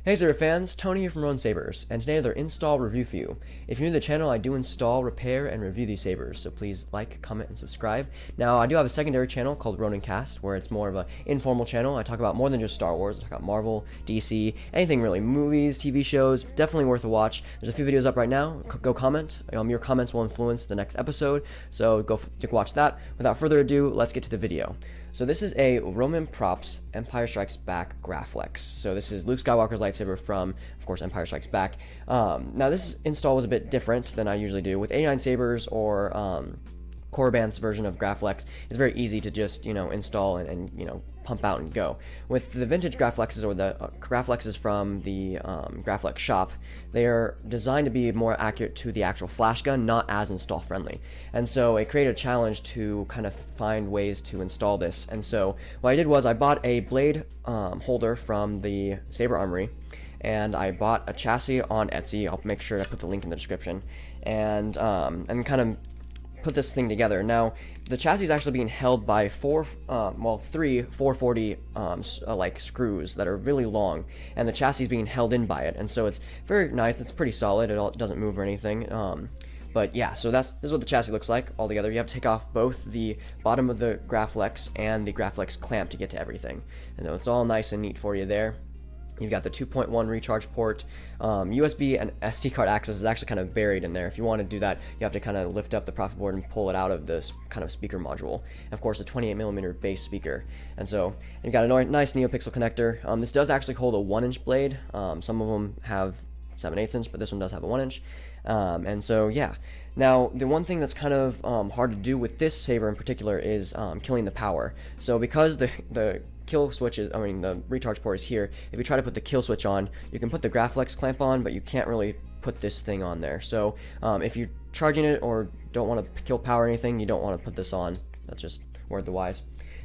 Hey Saber fans, Tony here from Run Sabers, and today another install review for you. If you're new to the channel, I do install, repair, and review these sabers, so please like, comment, and subscribe. Now, I do have a secondary channel called Ronin Cast, where it's more of an informal channel. I talk about more than just Star Wars. I talk about Marvel, DC, anything really, movies, TV shows, definitely worth a watch. There's a few videos up right now. Go comment. Your comments will influence the next episode, so go watch that. Without further ado, let's get to the video. So this is a Roman Props Empire Strikes Back Graflex. So this is Luke Skywalker's lightsaber from, of course, Empire Strikes Back. Now this install was a bit different than I usually do. With 89 sabers or Korriban's version of Graflex, it's very easy to just, install and pump out and go. With the vintage Graflexes or the Graflexes from the Graflex shop, they are designed to be more accurate to the actual flash gun, not as install friendly. And so it created a challenge to kind of find ways to install this. And so what I did was I bought a blade holder from the Saber Armory, and I bought a chassis on Etsy. I'll make sure to put the link in the description, and kind of put this thing together. Now, the chassis is actually being held by three 440 like screws that are really long, and the chassis is being held in by it, and so it's very nice. It's pretty solid. It doesn't move or anything. But yeah, so this is what the chassis looks like all together. You have to take off both the bottom of the Graflex and the Graflex clamp to get to everything, and it's all nice and neat for you there. You've got the 2.1 recharge port. USB and SD card access is actually kind of buried in there. If you want to do that, you have to kind of lift up the proffie board and pull it out of this kind of speaker module. And of course, a 28mm bass speaker. And so you've got a nice Neopixel connector. This does actually hold a 1-inch blade. Some of them have 7/8 inch, but this one does have a 1-inch. And so yeah. Now, the one thing that's kind of hard to do with this saber in particular is killing the power. So because the kill switch is, the recharge port is here, if you try to put the kill switch on, you can put the Graflex clamp on, but you can't really put this thing on there. So if you're charging it or don't want to kill power or anything, you don't want to put this on. That's just word the wise.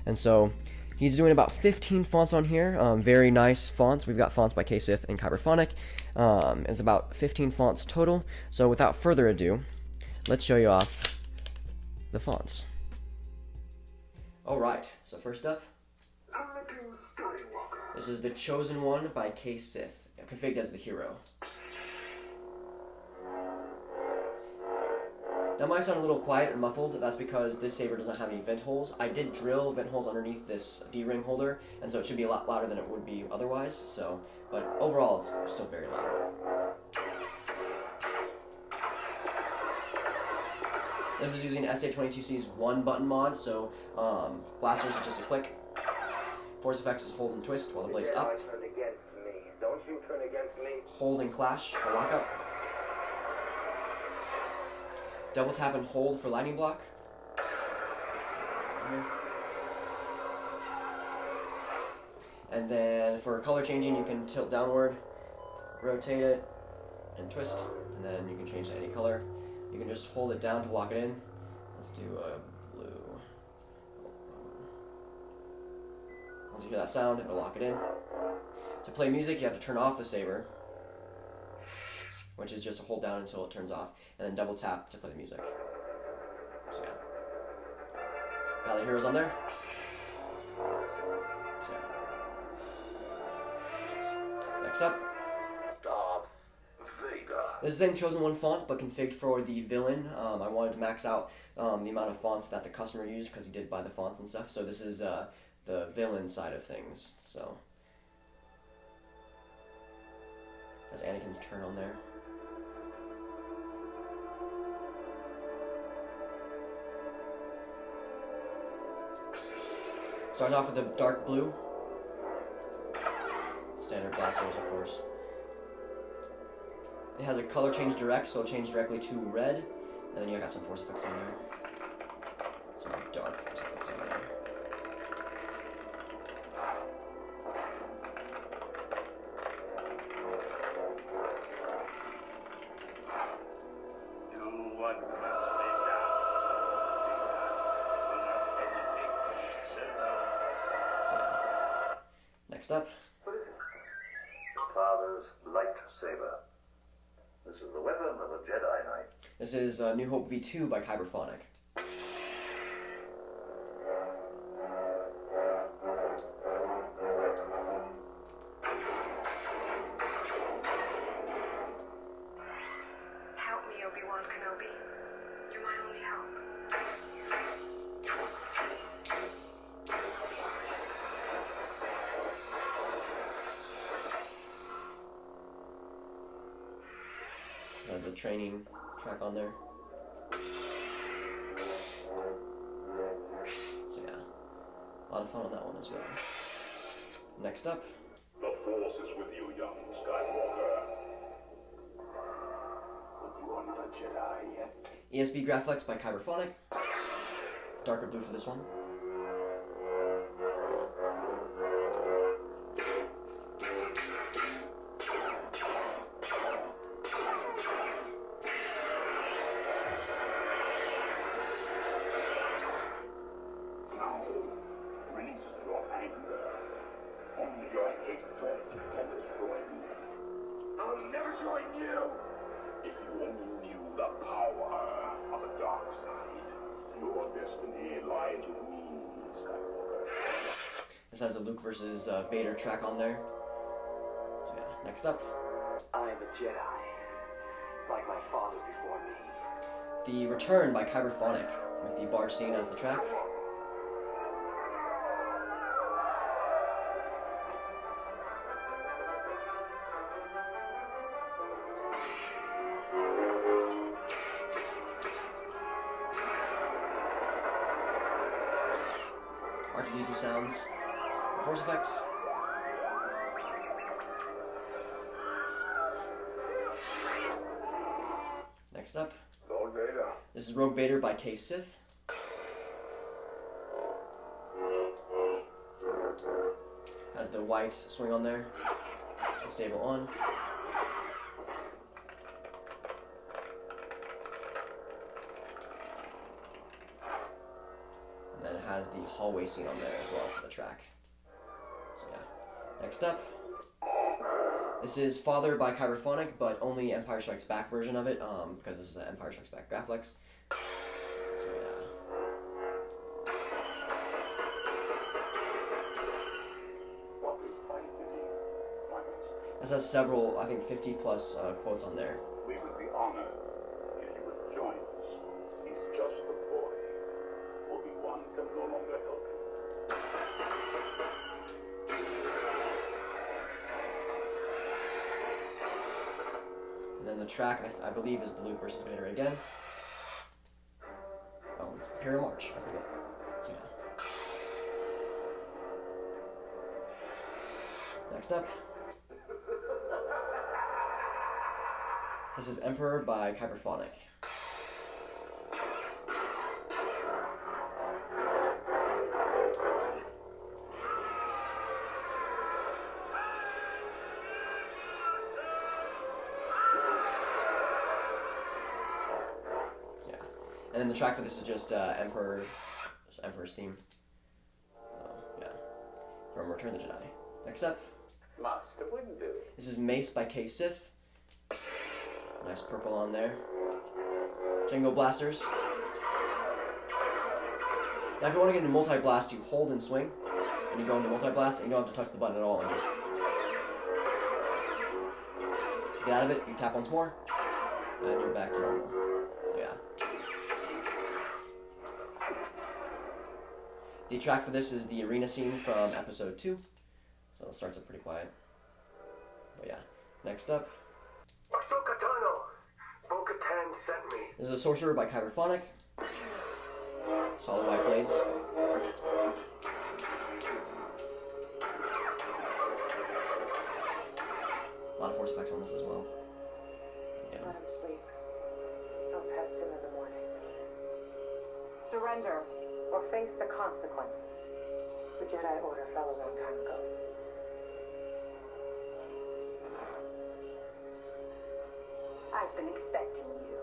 And so he's doing about 15 fonts on here, very nice fonts. We've got fonts by K-Sith and Kyberphonic. It's about 15 fonts total. So without further ado, let's show you off the fonts. Alright, so first up, this is the Chosen One by K-Sith, configured as the hero. Now, might sound a little quiet and muffled. That's because this saber doesn't have any vent holes. I did drill vent holes underneath this D-ring holder, and so it should be a lot louder than it would be otherwise. So, but overall, it's still very loud. This is using SA22C's 1-button mod, so blasters is just a click. Force effects is hold and twist while the blade's up. Don't you turn against me. Hold and clash for lockup. Double tap and hold for lightning block. And then for color changing, you can tilt downward, rotate it, and twist, and then you can change to any color. You can just hold it down to lock it in. Let's do a blue. Once you hear that sound, it'll lock it in. To play music, you have to turn off the saber, which is just to hold down until it turns off, and then double tap to play the music. So yeah. Now the hero's on there. So yeah. Next up, this is the same Chosen One font, but configured for the villain. I wanted to max out the amount of fonts that the customer used because he did buy the fonts and stuff. So this is the villain side of things. So that's Anakin's turn on there. Starts off with a dark blue. Standard blasters, of course. It has a color change direct, so it'll change directly to red, and then you got some force effects on there. Some dark force effects on there. So, next up. Father's lightsaber. This is the weapon of a Jedi Knight. This is New Hope V2 by Kyberphonic. Obi-Wan Kenobi. You're my only hope. Has the training track on there. So yeah, a lot of fun on that one as well. Next up, The Force is with you, young Skywalker. But you are not a Jedi yet. ESB Graflex by Kyberphonic. Darker blue for this one. I'll never join you! If you only knew the power of the dark side, your destiny lies with me, Skywalker. This has the Luke versus Vader track on there. So yeah, next up. I am a Jedi, like my father before me. The Return by Kyberphonic, with the barge scene as the track. R2D2 sounds, force effects. Next up, Lord Vader. this is Rogue Vader by K. Sith. Has the white swing on there, the stable on. And then it has the hallway scene on there as well for the track. So yeah. Next up, this is Father by Kyberphonic, but only Empire Strikes Back version of it, because this is an Empire Strikes Back Graflex. So yeah. What is thy bidding, my master? This has several, I think 50 plus quotes on there. We would be honored if you would join us. He's just a boy. Obi-Wan can no longer help him. And then the track, I believe, is the Luke versus Vader again. Oh, it's Imperial March, I forget. So yeah. Next up. This is Emperor by Kyberphonic. Yeah. And then the track for this is just Emperor's theme. So, yeah. From Return of the Jedi. Next up. Master Windu. This is Mace by K. Sith. Nice purple on there. Jango blasters. Now if you want to get into multi-blast, you hold and swing. And you go into multi-blast, and you don't have to touch the button at all. And just get out of it, you tap once more, and you're back to normal. So yeah. The track for this is the arena scene from episode 2. So it starts up pretty quiet. But yeah. Next up. Ahsoka Tano! Bo-Katan sent me. This is a Sorcerer by Kyberphonic. Solid white blades. A lot of force effects on this as well. Again. Let him sleep. I'll test him in the morning. Surrender or face the consequences. The Jedi Order fell a long time ago. I've been expecting you.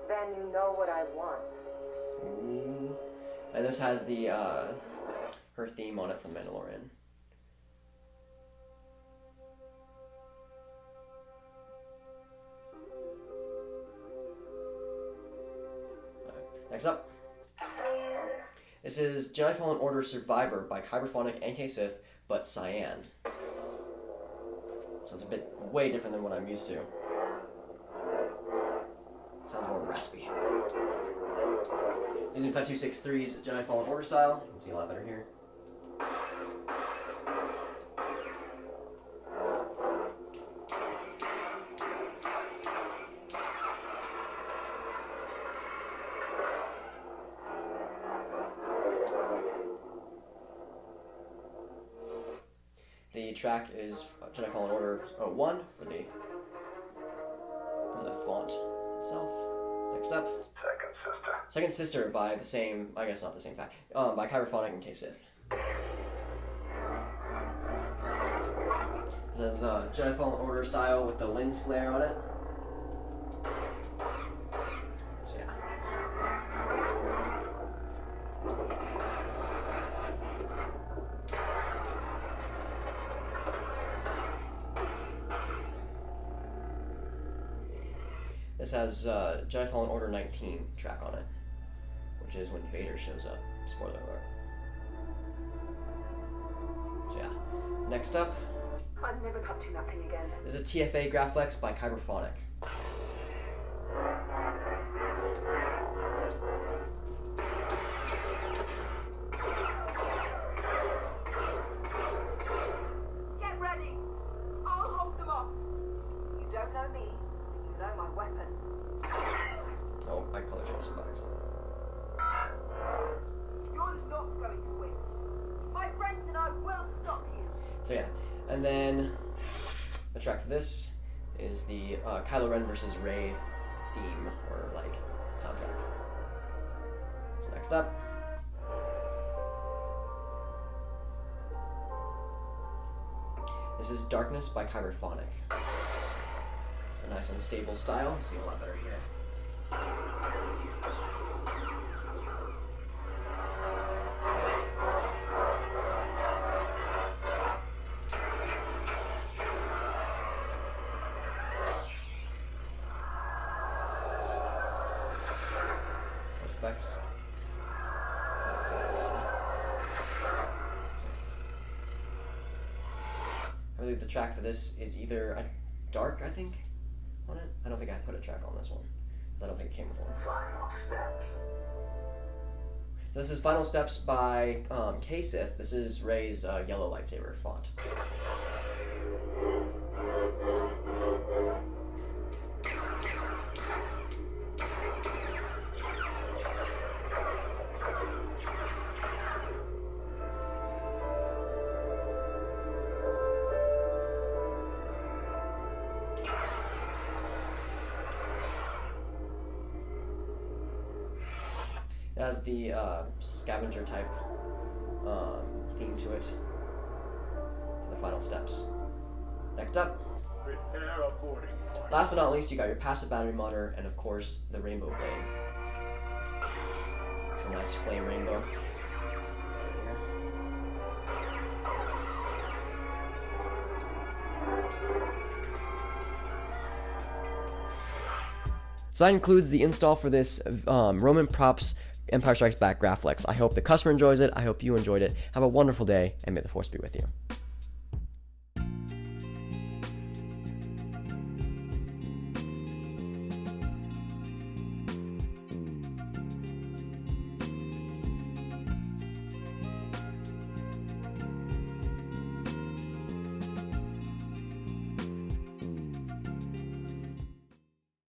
Then you know what I want. Ooh. And this has the her theme on it from Mandalorian. Next up. This is Jedi Fallen Order Survivor by Kyberphonic and K. Sith, but cyan. So it's a bit way different than what I'm used to. Sounds more Using 5263's Jedi Fallen Order style. You can see a lot better here. The track is Jedi Fallen Order 1 from the font itself. Next up, Second Sister by the same, I guess not the same pack, by Kyberphonic and K-Sith. The Jedi Fallen Order style with the lens flare on it. So yeah. This has Jedi Fallen Order 19 track on it, which is when Vader shows up. Spoiler alert. So yeah. Next up, I'm never touching that thing again. is a TFA Graflex by Kyberphonic. Get ready. I'll hold them off. You don't know me, but you know my weapon. Oh, I color changed some bags. You're not going to win. My friends and I will stop you. So yeah, and then the track for this is the Kylo Ren versus Rey theme, or like soundtrack. So next up, this is Darkness by Kyberphonic. It's a nice unstable style. You see a lot better here. Specs. I believe the track for this is either a dark, I think, on it. I don't think I put a track on this one, because I don't think it came with one. Final steps. This is Final Steps by K-Sith. This is Rey's yellow lightsaber font. It has the scavenger type theme to it for the final steps. Next up, Prepare a boarding party. last but not least, you got your passive battery monitor and of course the rainbow blade. It's a nice flame rainbow. So that includes the install for this Roman Props Empire Strikes Back Graflex. I hope the customer enjoys it. I hope you enjoyed it. Have a wonderful day, and may the Force be with you.